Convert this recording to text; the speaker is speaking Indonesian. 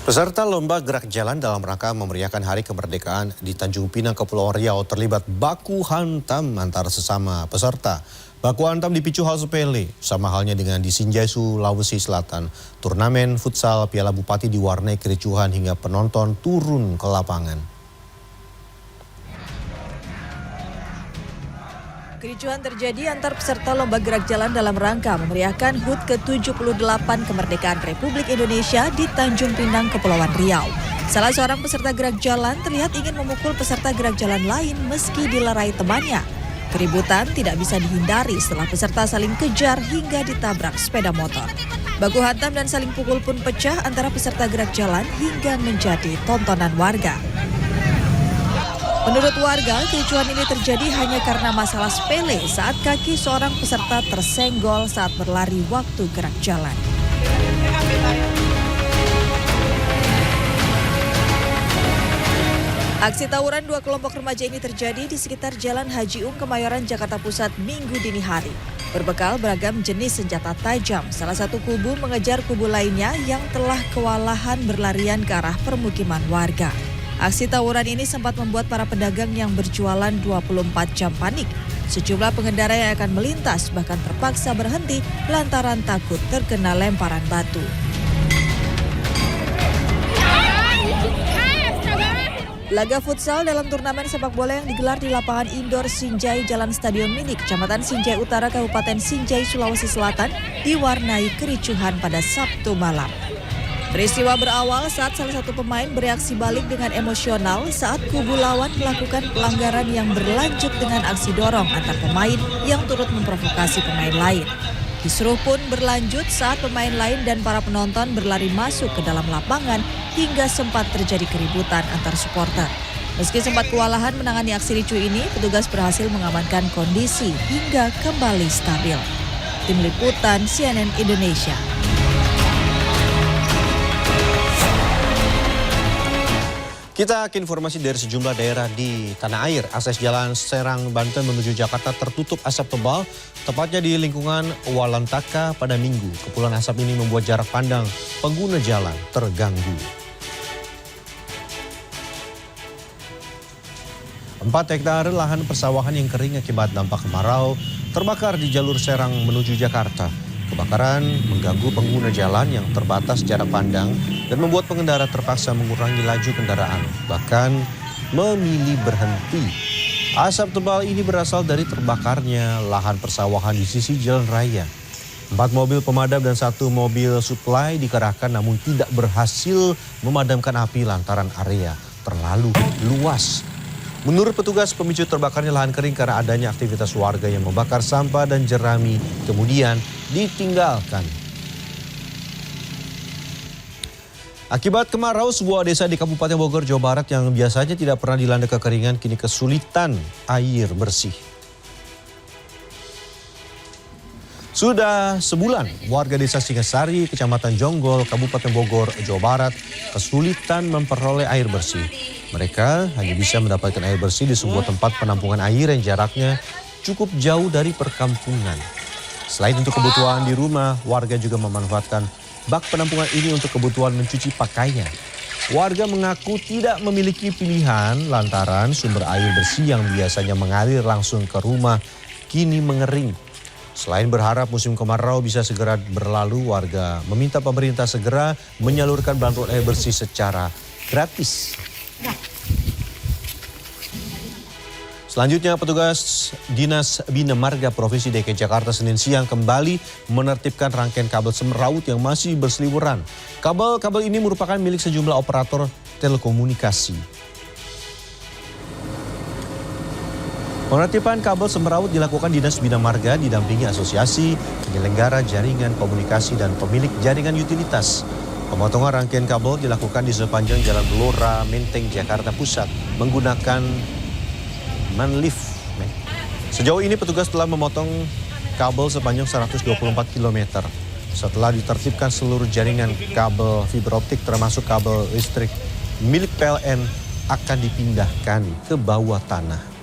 Peserta lomba gerak jalan dalam rangka memeriahkan Hari Kemerdekaan di Tanjung Pinang, Kepulauan Riau terlibat baku hantam antara sesama peserta. Baku hantam dipicu hal sepele, sama halnya dengan di Sinjai, Sulawesi Selatan. Turnamen futsal Piala Bupati diwarnai kericuhan hingga penonton turun ke lapangan. Kericuhan terjadi antar peserta lomba gerak jalan dalam rangka memeriahkan HUT ke-78 Kemerdekaan Republik Indonesia di Tanjung Pinang, Kepulauan Riau. Salah seorang peserta gerak jalan terlihat ingin memukul peserta gerak jalan lain meski dilerai temannya. Keributan tidak bisa dihindari setelah peserta saling kejar hingga ditabrak sepeda motor. Baku hantam dan saling pukul pun pecah antara peserta gerak jalan hingga menjadi tontonan warga. Menurut warga, kericuhan ini terjadi hanya karena masalah sepele saat kaki seorang peserta tersenggol saat berlari waktu gerak jalan. Aksi tawuran dua kelompok remaja ini terjadi di sekitar Jalan Haji Kemayoran, Jakarta Pusat Minggu dini hari. Berbekal beragam jenis senjata tajam, salah satu kubu mengejar kubu lainnya yang telah kewalahan berlarian ke arah permukiman warga. Aksi tawuran ini sempat membuat para pedagang yang berjualan 24 jam panik. Sejumlah pengendara yang akan melintas bahkan terpaksa berhenti lantaran takut terkena lemparan batu. Laga futsal dalam turnamen sepak bola yang digelar di lapangan indoor Sinjai Jalan Stadion Mini, Kecamatan Sinjai Utara, Kabupaten Sinjai, Sulawesi Selatan, diwarnai kericuhan pada Sabtu malam. Peristiwa berawal saat salah satu pemain bereaksi balik dengan emosional saat kubu lawan melakukan pelanggaran yang berlanjut dengan aksi dorong antar pemain yang turut memprovokasi pemain lain. Kisruh pun berlanjut saat pemain lain dan para penonton berlari masuk ke dalam lapangan hingga sempat terjadi keributan antar supporter. Meski sempat kewalahan menangani aksi ricu ini, petugas berhasil mengamankan kondisi hingga kembali stabil. Tim Liputan CNN Indonesia. Kita ke informasi dari sejumlah daerah di tanah air. Akses jalan Serang, Banten menuju Jakarta tertutup asap tebal, tepatnya di lingkungan Walantaka pada Minggu. Kepulan asap ini membuat jarak pandang pengguna jalan terganggu. 4 hektar lahan persawahan yang kering akibat dampak kemarau terbakar di jalur Serang menuju Jakarta. Kebakaran mengganggu pengguna jalan yang terbatas jarak pandang dan membuat pengendara terpaksa mengurangi laju kendaraan, bahkan memilih berhenti. Asap tebal ini berasal dari terbakarnya lahan persawahan di sisi jalan raya. 4 mobil pemadam dan 1 mobil suplai dikerahkan namun tidak berhasil memadamkan api lantaran area terlalu luas. Menurut petugas, pemicu terbakarnya lahan kering karena adanya aktivitas warga yang membakar sampah dan jerami kemudian ditinggalkan. Akibat kemarau, sebuah desa di Kabupaten Bogor, Jawa Barat yang biasanya tidak pernah dilanda kekeringan kini kesulitan air bersih. Sudah sebulan, warga desa Singasari, Kecamatan Jonggol, Kabupaten Bogor, Jawa Barat kesulitan memperoleh air bersih. Mereka hanya bisa mendapatkan air bersih di sebuah tempat penampungan air yang jaraknya cukup jauh dari perkampungan. Selain untuk kebutuhan di rumah, warga juga memanfaatkan bak penampungan ini untuk kebutuhan mencuci pakaian. Warga mengaku tidak memiliki pilihan lantaran sumber air bersih yang biasanya mengalir langsung ke rumah kini mengering. Selain berharap musim kemarau bisa segera berlalu, warga meminta pemerintah segera menyalurkan bantuan air bersih secara gratis. Selanjutnya, petugas Dinas Bina Marga Provinsi DKI Jakarta Senin siang kembali menertibkan rangkaian kabel semraut yang masih berseliweran. Kabel-kabel ini merupakan milik sejumlah operator telekomunikasi. Penertiban kabel semraut dilakukan Dinas Bina Marga didampingi Asosiasi Penyelenggara Jaringan Komunikasi dan pemilik jaringan utilitas. Pemotongan rangkaian kabel dilakukan di sepanjang Jalan Blora, Menteng, Jakarta Pusat menggunakan manlift. Sejauh ini petugas telah memotong kabel sepanjang 124 km. Setelah ditertibkan seluruh jaringan kabel fiberoptik termasuk kabel listrik milik PLN akan dipindahkan ke bawah tanah.